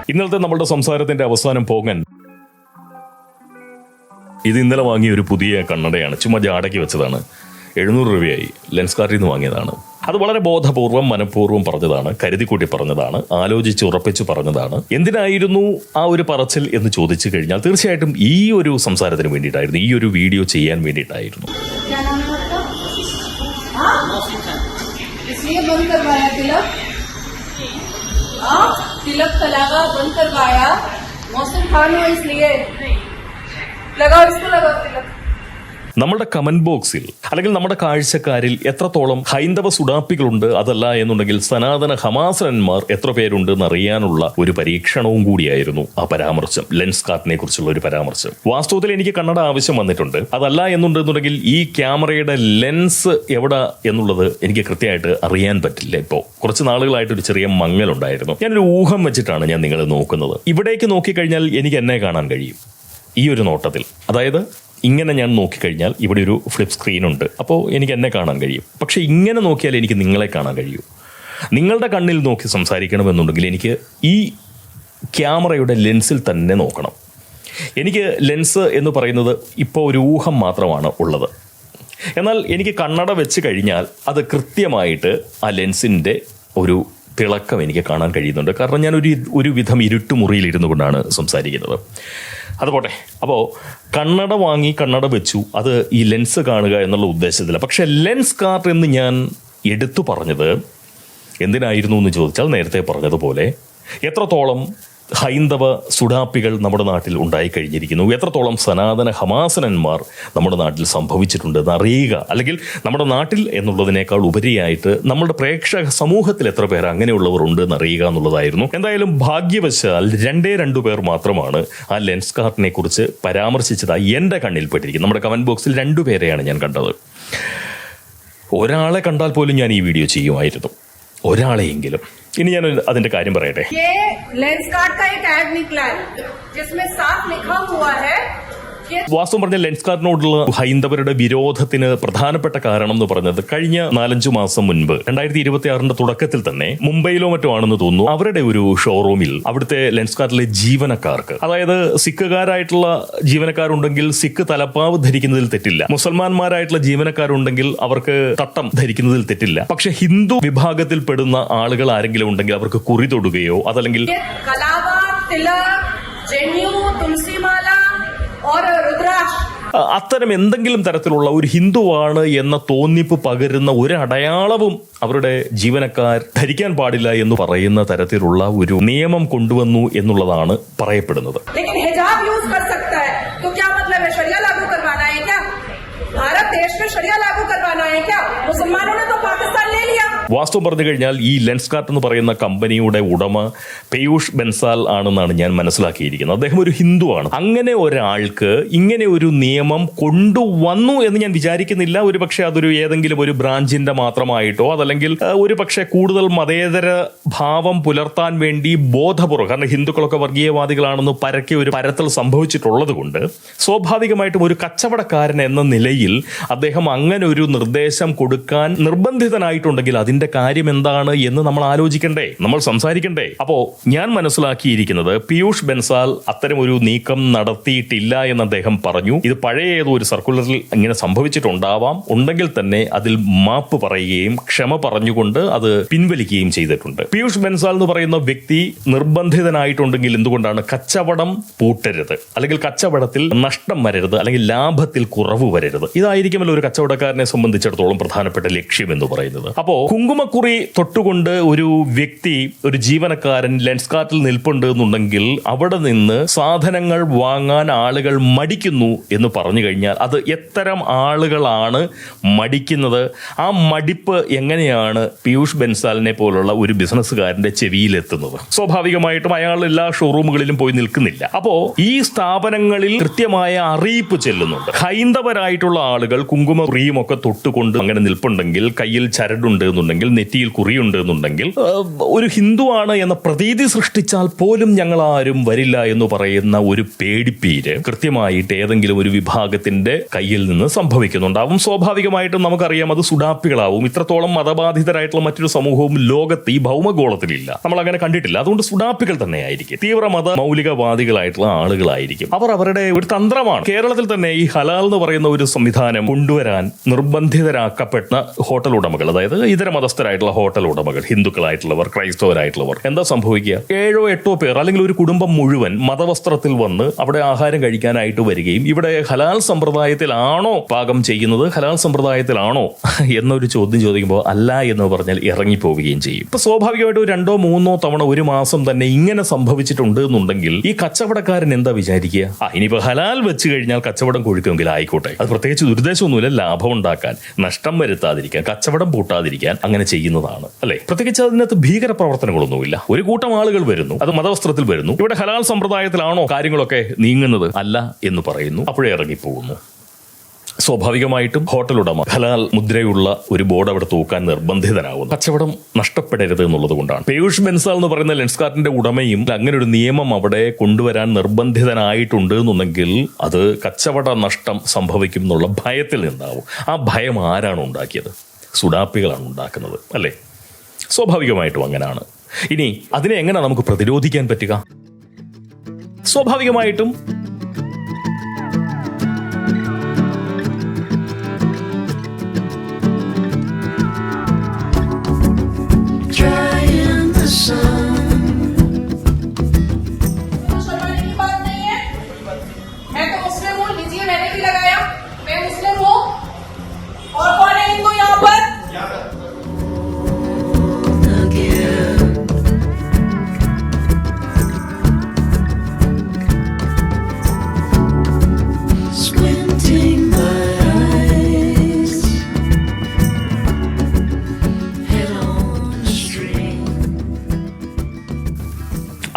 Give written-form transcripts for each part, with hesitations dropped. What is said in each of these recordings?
ഇന്നലത്തെ നമ്മുടെ സംസാരത്തിന്റെ അവസാനം പോകാൻ ഇത് ഇന്നലെ വാങ്ങിയ ഒരു പുതിയ കണ്ണടയാണ്. ചുമ്മാ ജാടയ്ക്ക് വെച്ചതാണ്. 700 രൂപയായി. ലെൻസ്കാർട്ടിൽ നിന്ന് വാങ്ങിയതാണ്. അത് വളരെ ബോധപൂർവം മനഃപൂർവ്വം പറഞ്ഞതാണ്, കരുതിക്കൂട്ടി പറഞ്ഞതാണ്, ആലോചിച്ച് ഉറപ്പിച്ച് പറഞ്ഞതാണ്. എന്തിനായിരുന്നു ആ ഒരു പറച്ചിൽ എന്ന് ചോദിച്ചു കഴിഞ്ഞാൽ തീർച്ചയായിട്ടും ഈ ഒരു സംസാരത്തിന് വേണ്ടിയിട്ടായിരുന്നു, ഈ ഒരു വീഡിയോ ചെയ്യാൻ വേണ്ടിയിട്ടായിരുന്നു. तिलक तलागा बंद करवाया मौसम खान हो इसलिए लगाओ इसको लगाओ तिलक. നമ്മുടെ കമന്റ് ബോക്സിൽ അല്ലെങ്കിൽ നമ്മുടെ കാഴ്ചക്കാരിൽ എത്രത്തോളം ഹൈന്ദവ സുഡാപ്പികളുണ്ട്, അതല്ല എന്നുണ്ടെങ്കിൽ സനാതന ഹമാസനന്മാർ എത്ര പേരുണ്ട് എന്നറിയാനുള്ള ഒരു പരീക്ഷണവും കൂടിയായിരുന്നു ആ പരാമർശം, ലെൻസ്കാർട്ടിനെ കുറിച്ചുള്ള ഒരു പരാമർശം. വാസ്തവത്തിൽ എനിക്ക് കണ്ണട ആവശ്യം വന്നിട്ടുണ്ട്. അതല്ല എന്നുണ്ടെന്നുണ്ടെങ്കിൽ ഈ ക്യാമറയുടെ ലെൻസ് എവിടെ എന്നുള്ളത് എനിക്ക് കൃത്യമായിട്ട് അറിയാൻ പറ്റില്ല. ഇപ്പോൾ കുറച്ച് നാളുകളായിട്ട് ഒരു ചെറിയ മങ്ങലുണ്ടായിരുന്നു. ഞാനൊരു ഊഹം വെച്ചിട്ടാണ് ഞാൻ നിങ്ങളെ നോക്കുന്നത്. ഇവിടേക്ക് നോക്കിക്കഴിഞ്ഞാൽ എനിക്ക് എന്നെ കാണാൻ കഴിയും ഈ ഒരു നോട്ടത്തിൽ. അതായത് ഇങ്ങനെ ഞാൻ നോക്കിക്കഴിഞ്ഞാൽ ഇവിടെ ഒരു ഫ്ലിപ്പ് സ്ക്രീൻ ഉണ്ട്, അപ്പോൾ എനിക്ക് എന്നെ കാണാൻ കഴിയും. പക്ഷെ ഇങ്ങനെ നോക്കിയാൽ എനിക്ക് നിങ്ങളെ കാണാൻ കഴിയൂ. നിങ്ങളുടെ കണ്ണിൽ നോക്കി സംസാരിക്കണമെന്നുണ്ടെങ്കിൽ എനിക്ക് ഈ ക്യാമറയുടെ ലെൻസിൽ തന്നെ നോക്കണം. എനിക്ക് ലെൻസ് എന്ന് പറയുന്നത് ഇപ്പോൾ ഒരു ഊഹം മാത്രമാണ് ഉള്ളത്. എന്നാൽ എനിക്ക് കണ്ണട വെച്ച് കഴിഞ്ഞാൽ അത് കൃത്യമായിട്ട് ആ ലെൻസിൻ്റെ ഒരു തിളക്കം എനിക്ക് കാണാൻ കഴിയുന്നുണ്ട്. കാരണം ഞാൻ ഒരു വിധം ഇരുട്ടുമുറിയിലിരുന്നു കൊണ്ടാണ് സംസാരിക്കുന്നത്. അതുപോട്ടെ, അപ്പോൾ കണ്ണട വാങ്ങി കണ്ണട വെച്ചു, അത് ഈ ലെൻസ് കാണുക എന്നുള്ള ഉദ്ദേശത്തില്ല. പക്ഷെ ലെൻസ്കാർട്ട് എന്ന് ഞാൻ എടുത്തു പറഞ്ഞത് എന്തിനായിരുന്നു എന്ന് ചോദിച്ചാൽ നേരത്തെ പറഞ്ഞതുപോലെ എത്രത്തോളം ഹൈന്ദവ സുഡാപ്പികൾ നമ്മുടെ നാട്ടിൽ ഉണ്ടായിക്കഴിഞ്ഞിരിക്കുന്നു, എത്രത്തോളം സനാതന ഹമാസനന്മാർ നമ്മുടെ നാട്ടിൽ സംഭവിച്ചിട്ടുണ്ടെന്ന് അറിയുക. അല്ലെങ്കിൽ നമ്മുടെ നാട്ടിൽ എന്നുള്ളതിനേക്കാൾ ഉപരിയായിട്ട് നമ്മുടെ പ്രേക്ഷക സമൂഹത്തിൽ എത്ര പേർ അങ്ങനെയുള്ളവർ ഉണ്ട് എന്നറിയുക എന്നുള്ളതായിരുന്നു. എന്തായാലും ഭാഗ്യവശാൽ 2 പേർ മാത്രമാണ് ആ ലെൻസ്കാർട്ടിനെ കുറിച്ച് പരാമർശിച്ചതായി എൻ്റെ കണ്ണിൽപ്പെട്ടിരിക്കുന്നത്. നമ്മുടെ കമന്റ് ബോക്സിൽ 2 പേരെയാണ് ഞാൻ കണ്ടത്. ഒരാളെ കണ്ടാൽ പോലും ഞാൻ ഈ വീഡിയോ ചെയ്യുമായിരുന്നു, ഒരാളെയെങ്കിലും. ഇനി ഞാൻ അതിന്റെ കാര്യം പറയട്ടെ. लेंसकार्ट का एक ऐड निकला है जिसमें साफ लिखा हुआ है. വാസ്തവം പറഞ്ഞ ലെൻസ്കാർട്ടിനോടുള്ള ഹൈന്ദവരുടെ വിരോധത്തിന് പ്രധാനപ്പെട്ട കാരണം എന്ന് പറഞ്ഞത് കഴിഞ്ഞ 4-5 മാസം മുൻപ് 2026 തുടക്കത്തിൽ തന്നെ മുംബൈയിലോ മറ്റോ ആണെന്ന് തോന്നുന്നു, അവരുടെ ഒരു ഷോറൂമിൽ അവിടുത്തെ ലെൻസ്കാർട്ടിലെ ജീവനക്കാർക്ക്, അതായത് സിഖുകാരായിട്ടുള്ള ജീവനക്കാരുണ്ടെങ്കിൽ സിഖ് തലപ്പാവ് ധരിക്കുന്നതിൽ തെറ്റില്ല, മുസൽമാന്മാരായിട്ടുള്ള ജീവനക്കാരുണ്ടെങ്കിൽ അവർക്ക് തട്ടം ധരിക്കുന്നതിൽ തെറ്റില്ല. പക്ഷെ ഹിന്ദു വിഭാഗത്തിൽപ്പെടുന്ന ആളുകൾ ആരെങ്കിലും ഉണ്ടെങ്കിൽ അവർക്ക് കുറി തൊടുകയോ അതല്ലെങ്കിൽ അത്തരം എന്തെങ്കിലും തരത്തിലുള്ള ഒരു ഹിന്ദുവാണ് എന്ന തോന്നിപ്പ് പകരുന്ന ഒരു അടയാളവും അവരുടെ ജീവനക്കാർ ധരിക്കാൻ പാടില്ല എന്ന് പറയുന്ന തരത്തിലുള്ള ഒരു നിയമം കൊണ്ടുവന്നു എന്നുള്ളതാണ് പറയപ്പെടുന്നത്. വാസ്തവം പറഞ്ഞു കഴിഞ്ഞാൽ ഈ ലെൻസ്കാർട്ട് എന്ന് പറയുന്ന കമ്പനിയുടെ ഉടമ പീയൂഷ് ബൻസാൽ ആണെന്നാണ് ഞാൻ മനസ്സിലാക്കിയിരിക്കുന്നത്. അദ്ദേഹം ഒരു ഹിന്ദുവാണ്. അങ്ങനെ ഒരാൾക്ക് ഇങ്ങനെ ഒരു നിയമം കൊണ്ടുവന്നു എന്ന് ഞാൻ വിചാരിക്കുന്നില്ല. ഒരു പക്ഷേ അതൊരു ഏതെങ്കിലും ഒരു ബ്രാഞ്ചിന്റെ മാത്രമായിട്ടോ അതല്ലെങ്കിൽ ഒരു പക്ഷേ കൂടുതൽ മതേതര ഭാവം പുലർത്താൻ വേണ്ടി ബോധപൂർവ്വം, കാരണം ഹിന്ദുക്കളൊക്കെ വർഗീയവാദികളാണെന്ന് പരക്കെ ഒരു പരത്തൽ സംഭവിച്ചിട്ടുള്ളത് കൊണ്ട് സ്വാഭാവികമായിട്ടും ഒരു കച്ചവടക്കാരൻ എന്ന നിലയിൽ അദ്ദേഹം അങ്ങനെ ഒരു നിർദ്ദേശം കൊടുക്കാൻ നിർബന്ധിതനായിട്ടുണ്ടെങ്കിൽ അതിന്റെ കാര്യം എന്താണ് എന്ന് നമ്മൾ ആലോചിക്കണ്ടേ, നമ്മൾ സംസാരിക്കണ്ടേ. അപ്പോ ഞാൻ മനസ്സിലാക്കിയിരിക്കുന്നത് പീയൂഷ് ബൻസാൽ അത്തരം ഒരു നീക്കം നടത്തിയിട്ടില്ല എന്ന് അദ്ദേഹം പറഞ്ഞു. ഇത് പഴയ ഏതോ ഒരു സർക്കുലറിൽ ഇങ്ങനെ സംഭവിച്ചിട്ടുണ്ടാവാം, ഉണ്ടെങ്കിൽ തന്നെ അതിൽ മാപ്പ് പറയുകയും ക്ഷമ പറഞ്ഞുകൊണ്ട് അത് പിൻവലിക്കുകയും ചെയ്തിട്ടുണ്ട്. പീയൂഷ് ബൻസാൽ എന്ന് പറയുന്ന വ്യക്തി നിർബന്ധിതനായിട്ടുണ്ടെങ്കിൽ എന്തുകൊണ്ടാണ് കച്ചവടം പൂട്ടരുത്, അല്ലെങ്കിൽ കച്ചവടത്തിൽ നഷ്ടം വരരുത്, അല്ലെങ്കിൽ ലാഭത്തിൽ കുറവ് വരരുത്. ഇതായിരിക്കുമല്ലോ ഒരു കച്ചവടക്കാരനെ സംബന്ധിച്ചിടത്തോളം പ്രധാനപ്പെട്ട ലക്ഷ്യം എന്ന് പറയുന്നത്. അപ്പോ കുങ്കുമക്കുറി തൊട്ടുകൊണ്ട് ഒരു വ്യക്തി, ഒരു ജീവനക്കാരൻ ലെൻസ്കാർട്ടിൽ നിൽപ്പുണ്ട് എന്നുണ്ടെങ്കിൽ അവിടെ നിന്ന് സാധനങ്ങൾ വാങ്ങാൻ ആളുകൾ മടിക്കുന്നു എന്ന് പറഞ്ഞു കഴിഞ്ഞാൽ അത് എത്തരം ആളുകളാണ് മടിക്കുന്നത്? ആ മടിപ്പ് എങ്ങനെയാണ് പീയൂഷ് ബൻസാലിനെ പോലുള്ള ഒരു ബിസിനസ്സുകാരന്റെ ചെവിയിലെത്തുന്നത്? സ്വാഭാവികമായിട്ടും അയാൾ എല്ലാ ഷോറൂമുകളിലും പോയി നിൽക്കുന്നില്ല. അപ്പോ ഈ സ്ഥാപനങ്ങളിൽ കൃത്യമായ അറിയിപ്പ് ചെല്ലുന്നുണ്ട്. ഹൈന്ദവരായിട്ടുള്ള അങ്ങനെയുള്ള ആളുകൾ കുങ്കുമ കുറിയും ഒക്കെ തൊട്ടുകൊണ്ട് അങ്ങനെ നിൽപ്പുണ്ടെങ്കിൽ, കയ്യിൽ ചരടുണ്ട് എന്നുണ്ടെങ്കിൽ, നെറ്റിയിൽ കുറിയുണ്ട് എന്നുണ്ടെങ്കിൽ, ഒരു ഹിന്ദുവാണ് എന്ന പ്രതീതി സൃഷ്ടിച്ചാൽ പോലും ഞങ്ങൾ ആരും വരില്ല എന്ന് പറയുന്ന ഒരു പേടിപ്പീര് കൃത്യമായിട്ട് ഏതെങ്കിലും ഒരു വിഭാഗത്തിന്റെ കയ്യിൽ നിന്ന് സംഭവിക്കുന്നുണ്ടാവും. സ്വാഭാവികമായിട്ടും നമുക്കറിയാം അത് സുഡാപ്പികളാവും. ഇത്രത്തോളം മതബാധിതരായിട്ടുള്ള മറ്റൊരു സമൂഹവും ലോകത്ത് ഈ ഭൗമഗോളത്തിലില്ല, നമ്മൾ അങ്ങനെ കണ്ടിട്ടില്ല. അതുകൊണ്ട് സുഡാപ്പികൾ തന്നെയായിരിക്കും, തീവ്രമത മൗലികവാദികളായിട്ടുള്ള ആളുകളായിരിക്കും. അവർ അവരുടെ ഒരു തന്ത്രമാണ്. കേരളത്തിൽ തന്നെ ഈ ഹലാൽ എന്ന് പറയുന്ന ഒരു സംവിധാനം കൊണ്ടുവരാൻ നിർബന്ധിതരാക്കപ്പെട്ട ഹോട്ടൽ ഉടമകൾ, അതായത് ഇതര മതസ്ഥരായിട്ടുള്ള ഹോട്ടൽ ഉടമകൾ, ഹിന്ദുക്കളായിട്ടുള്ളവർ, ക്രൈസ്തവരായിട്ടുള്ളവർ, എന്താ സംഭവിക്കുക? 7-8 പേർ അല്ലെങ്കിൽ ഒരു കുടുംബം മുഴുവൻ മതവസ്ത്രത്തിൽ വന്ന് അവിടെ ആഹാരം കഴിക്കാനായിട്ട് വരികയും ഇവിടെ ഹലാൽ സമ്പ്രദായത്തിലാണോ പാകം ചെയ്യുന്നത്, ഹലാൽ സമ്പ്രദായത്തിലാണോ എന്നൊരു ചോദ്യം ചോദിക്കുമ്പോൾ അല്ല എന്ന് പറഞ്ഞാൽ ഇറങ്ങിപ്പോവുകയും ചെയ്യും. ഇപ്പൊ സ്വാഭാവികമായിട്ടും 2-3 തവണ ഒരു മാസം തന്നെ ഇങ്ങനെ സംഭവിച്ചിട്ടുണ്ട് എന്നുണ്ടെങ്കിൽ ഈ കച്ചവടക്കാരൻ എന്താ വിചാരിക്കുക? ഇനിയിപ്പോ ഹലാൽ വെച്ച് കഴിഞ്ഞാൽ കച്ചവടം കൊഴുക്കുമെങ്കിൽ ആയിക്കോട്ടെ, അത് പ്രത്യേകിച്ച് ദുരുദ്ദേശമൊന്നുമില്ല, ലാഭം ഉണ്ടാക്കാൻ, നഷ്ടം വരുത്താതിരിക്കാൻ, കച്ചവടം പൂട്ടാതിരിക്കാൻ അങ്ങനെ ചെയ്യുന്നതാണ്, അല്ലെ? പ്രത്യേകിച്ച് അതിനകത്ത് ഭീകര പ്രവർത്തനങ്ങളൊന്നുമില്ല. ഒരു കൂട്ടം ആളുകൾ വരുന്നു, അത് മതവസ്ത്രത്തിൽ വരുന്നു, ഇവിടെ ഹലാൽ സമ്പ്രദായത്തിലാണോ കാര്യങ്ങളൊക്കെ നീങ്ങുന്നത്, അല്ല എന്ന് പറയുന്നു, അപ്പോഴേ ഇറങ്ങിപ്പോകുന്നു. സ്വാഭാവികമായിട്ടും ഹോട്ടൽ ഉടമ ഹലാൽ മുദ്രയുള്ള ഒരു ബോർഡ് അവിടെ തൂക്കാൻ നിർബന്ധിതനാകുന്നു. കച്ചവടം നഷ്ടപ്പെടരുത് എന്നുള്ളത് കൊണ്ടാണ്. പീയൂഷ് ബൻസാൽ എന്ന് പറയുന്ന ലെൻസ്കാർട്ടിന്റെ ഉടമയും അങ്ങനെ ഒരു നിയമം അവിടെ കൊണ്ടുവരാൻ നിർബന്ധിതനായിട്ടുണ്ട് എന്നുണ്ടെങ്കിൽ അത് കച്ചവട നഷ്ടം സംഭവിക്കും എന്നുള്ള ഭയത്തിൽ നിന്നാവും. ആ ഭയം ആരാണ് ഉണ്ടാക്കിയത്? സുഡാപ്പികളാണ് ഉണ്ടാക്കുന്നത്, അല്ലേ? സ്വാഭാവികമായിട്ടും അങ്ങനെയാണ്. ഇനി അതിനെ എങ്ങനെ നമുക്ക് പ്രതിരോധിക്കാൻ പറ്റുക? സ്വാഭാവികമായിട്ടും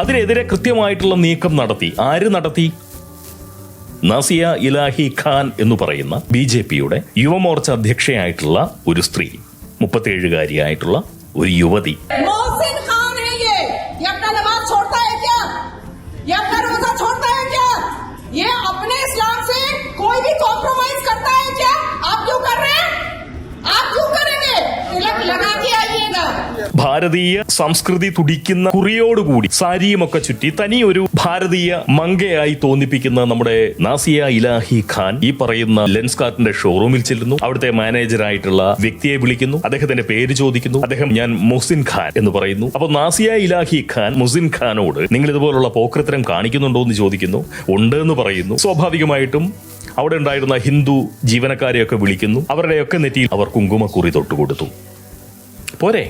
അതിനെതിരെ കൃത്യമായിട്ടുള്ള നീക്കം നടത്തി. ആര് നടത്തി? നാസിയ ഇലാഹി ഖാൻ എന്ന് പറയുന്ന BJPയുടെ യുവമോർച്ച അധ്യക്ഷയായിട്ടുള്ള ഒരു സ്ത്രീ, 37-കാരിയായിട്ടുള്ള ഒരു യുവതി. ഭാരതീയ സംസ്കൃതി തുടിക്കുന്ന കുറിയോടുകൂടി സാരിയുമൊക്കെ ചുറ്റി തനി ഒരു ഭാരതീയ മങ്കയായി തോന്നിപ്പിക്കുന്ന നമ്മുടെ നാസിയ ഇലാഹി ഖാൻ ഈ പറയുന്ന ലെൻസ്കാർട്ടിന്റെ ഷോറൂമിൽ ചെല്ലുന്നു. അവിടുത്തെ മാനേജറായിട്ടുള്ള വ്യക്തിയെ വിളിക്കുന്നു, അദ്ദേഹത്തിന്റെ പേര് ചോദിക്കുന്നു. അദ്ദേഹം ഞാൻ മുഹ്സിൻ ഖാൻ എന്ന് പറയുന്നു. അപ്പൊ നാസിയ ഇലാഹി ഖാൻ മുഹ്സിൻ ഖാനോട് നിങ്ങൾ ഇതുപോലുള്ള പോക്രിത്തരം കാണിക്കുന്നുണ്ടോ എന്ന് ചോദിക്കുന്നു. ഉണ്ട് എന്ന് പറയുന്നു. സ്വാഭാവികമായിട്ടും അവിടെ ഉണ്ടായിരുന്ന ഹിന്ദു ജീവനക്കാരെയൊക്കെ വിളിക്കുന്നു. അവരുടെയൊക്കെ നെറ്റിയിൽ അവർ കുങ്കുമക്കുറി തൊട്ടുകൊടുത്തു. പോരെ?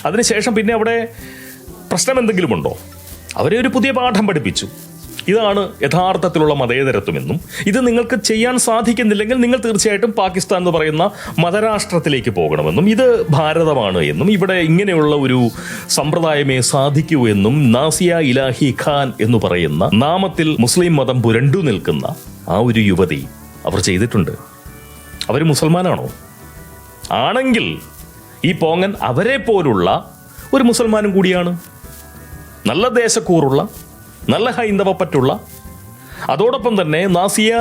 അതിനുശേഷം പിന്നെ അവിടെ പ്രശ്നം എന്തെങ്കിലും ഉണ്ടോ? അവരെ ഒരു പുതിയ പാഠം പഠിപ്പിച്ചു. ഇതാണ് യഥാർത്ഥത്തിലുള്ള മതേതരത്വമെന്നും ഇത് നിങ്ങൾക്ക് ചെയ്യാൻ സാധിക്കുന്നില്ലെങ്കിൽ നിങ്ങൾ തീർച്ചയായിട്ടും പാകിസ്ഥാൻ എന്ന് പറയുന്ന മതരാഷ്ട്രത്തിലേക്ക് പോകണമെന്നും ഇത് ഭാരതമാണ് എന്നും ഇവിടെ ഇങ്ങനെയുള്ള ഒരു സമ്പ്രദായമേ സാധിക്കൂ എന്നും നാസിയ ഇലാഹി ഖാൻ എന്ന് പറയുന്ന നാമത്തിൽ മുസ്ലിം മതം പുരണ്ടു നിൽക്കുന്ന ആ ഒരു യുവതി അവർ ചെയ്തിട്ടുണ്ട്. അവർ മുസൽമാനാണോ? ആണെങ്കിൽ ഈ പോങ്ങൻ അവരെ പോലുള്ള ഒരു മുസൽമാനും കൂടിയാണ്. നല്ല ദേശക്കൂറുള്ള, നല്ല ഹൈന്ദവപ്പറ്റുള്ള, അതോടൊപ്പം തന്നെ നാസിയ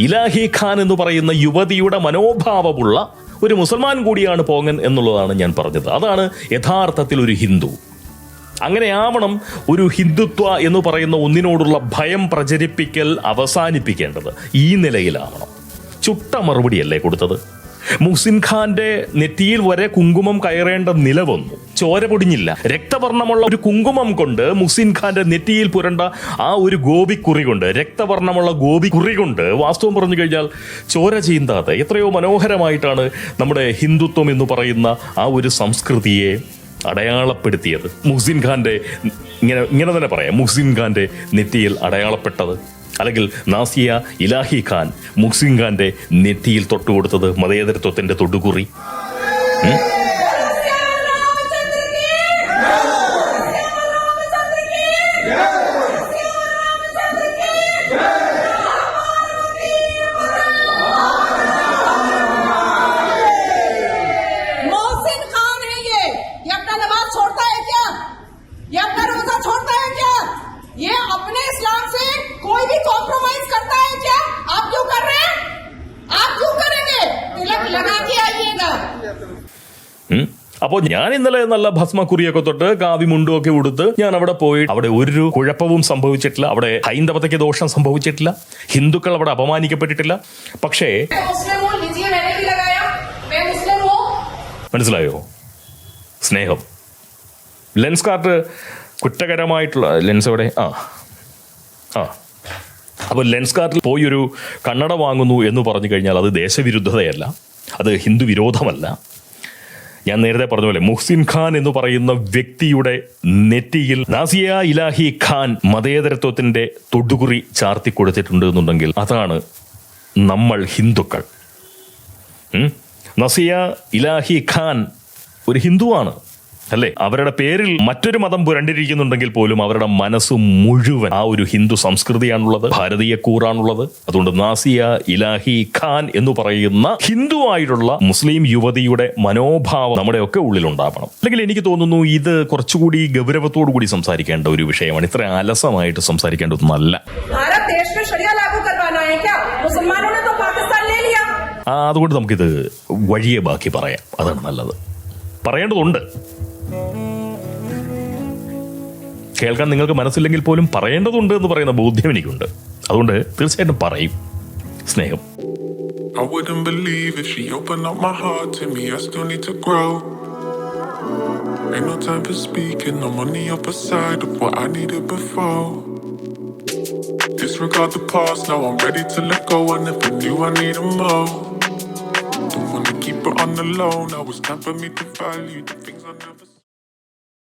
ഇലാഹി ഖാൻ എന്ന് പറയുന്ന യുവതിയുടെ മനോഭാവമുള്ള ഒരു മുസൽമാൻ കൂടിയാണ് പോങ്ങൻ എന്നുള്ളതാണ് ഞാൻ പറഞ്ഞത്. അതാണ് യഥാർത്ഥത്തിൽ ഒരു ഹിന്ദു. അങ്ങനെയാവണം ഒരു ഹിന്ദുത്വ എന്ന് പറയുന്ന ഒന്നിനോടുള്ള ഭയം പ്രചരിപ്പിക്കൽ അവസാനിപ്പിക്കേണ്ടത്. ഈ നിലയിലാവണം. ചുട്ട മറുപടിയല്ലേ കൊടുത്തത്? മുഹ്സിൻ ഖാന്റെ നെറ്റിയിൽ വരെ കുങ്കുമം കയറേണ്ട നില വന്നു. ചോര പൊടിഞ്ഞില്ല. രക്തവർണ്ണമുള്ള ഒരു കുങ്കുമം കൊണ്ട് മുഹ്സിൻ ഖാന്റെ നെറ്റിയിൽ പുരണ്ട ആ ഒരു ഗോപിക്കുറി കൊണ്ട്, രക്തവർണ്ണമുള്ള ഗോപിക്കുറി കൊണ്ട് വാസ്തവം പറഞ്ഞു കഴിഞ്ഞാൽ ചോര ചീന്താതെ എത്രയോ മനോഹരമായിട്ടാണ് നമ്മുടെ ഹിന്ദുത്വം എന്ന് പറയുന്ന ആ ഒരു സംസ്കൃതിയെ അടയാളപ്പെടുത്തിയത്. മുഹ്സിൻ ഖാന്റെ ഇങ്ങനെ തന്നെ പറയാം, മുഹ്സിൻ ഖാന്റെ നെറ്റിയിൽ അടയാളപ്പെട്ടത്. അല്ലെങ്കിൽ നാസിയ ഇലാഹി ഖാൻ മുഹ്സിൻ ഖാന്റെ നെറ്റിയിൽ തൊട്ടുകൊടുത്തത് മതേതരത്വത്തിന്റെ തൊടുകുറി. അപ്പോൾ ഞാൻ ഇന്നലെ നല്ല ഭസ്മക്കുറിയൊക്കെ തൊട്ട് കാവി മുണ്ടും ഒക്കെ ഉടുത്ത് ഞാൻ അവിടെ പോയി അവിടെ ഒരു കുഴപ്പവും സംഭവിച്ചിട്ടില്ല. അവിടെ ഹൈന്ദവതയ്ക്ക് ദോഷം സംഭവിച്ചിട്ടില്ല. ഹിന്ദുക്കൾ അവിടെ അപമാനിക്കപ്പെട്ടിട്ടില്ല. പക്ഷേ മനസ്സിലായോ? സ്നേഹം. ലെൻസ് കാർട്ട് കുറ്റകരമായിട്ടുള്ള ലെൻസ് എവിടെ? അപ്പോൾ ലെൻസ് കാർട്ടിൽ പോയി ഒരു കണ്ണട വാങ്ങുന്നു എന്ന് പറഞ്ഞു കഴിഞ്ഞാൽ അത് ദേശവിരുദ്ധതയല്ല, അത് ഹിന്ദു വിരോധമല്ല. ഞാൻ നേരത്തെ പറഞ്ഞ പോലെ മുഹ്സിൻ ഖാൻ എന്ന് പറയുന്ന വ്യക്തിയുടെ നെറ്റിയിൽ നാസിയ ഇലാഹി ഖാൻ മതേതരത്വത്തിന്റെ തൊടുകുറി ചാർത്തി കൊടുത്തിട്ടുണ്ട് എന്നുണ്ടെങ്കിൽ അതാണ് നമ്മൾ ഹിന്ദുക്കൾ. നസിയ ഇലാഹി ഖാൻ ഒരു ഹിന്ദുവാണ് അല്ലേ? അവരുടെ പേരിൽ മറ്റൊരു മതം പുരണ്ടിരിക്കുന്നുണ്ടെങ്കിൽ പോലും അവരുടെ മനസ്സ് മുഴുവൻ ആ ഒരു ഹിന്ദു സംസ്കൃതിയാണുള്ളത്, ഭാരതീയ കൂറാണുള്ളത്. അതുകൊണ്ട് നാസിയ ഇലാഹി ഖാൻ എന്ന് പറയുന്ന ഹിന്ദുവായിട്ടുള്ള മുസ്ലിം യുവതിയുടെ മനോഭാവം നമ്മുടെയൊക്കെ ഉള്ളിലുണ്ടാവണം. അല്ലെങ്കിൽ എനിക്ക് തോന്നുന്നു ഇത് കുറച്ചുകൂടി ഗൗരവത്തോടു കൂടി സംസാരിക്കേണ്ട ഒരു വിഷയമാണ്. ഇത്ര അലസമായിട്ട് സംസാരിക്കേണ്ടതൊന്നല്ല. അതുകൊണ്ട് നമുക്കിത് വഴിയെ ബാക്കി പറയാം. അതാണ് നല്ലത്. പറയേണ്ടതുണ്ട്. കേൾക്കാൻ നിങ്ങൾക്ക് മനസ്സില്ലെങ്കിൽ പോലും പറയേണ്ടതുണ്ട് എന്ന് പറയുന്ന ബോധ്യം എനിക്കുണ്ട്. അതുകൊണ്ട് തീർച്ചയായിട്ടും പറയും. സ്നേഹം. I wouldn't believe if she opened up my heart to me. I still need to grow. Ain't no time for speaking. I'm on the upper side of what I needed before. Disregard the past, now I'm ready to let go. I never knew I needed more. Don't wanna keep it on the low. Now it's time for me to value the things I never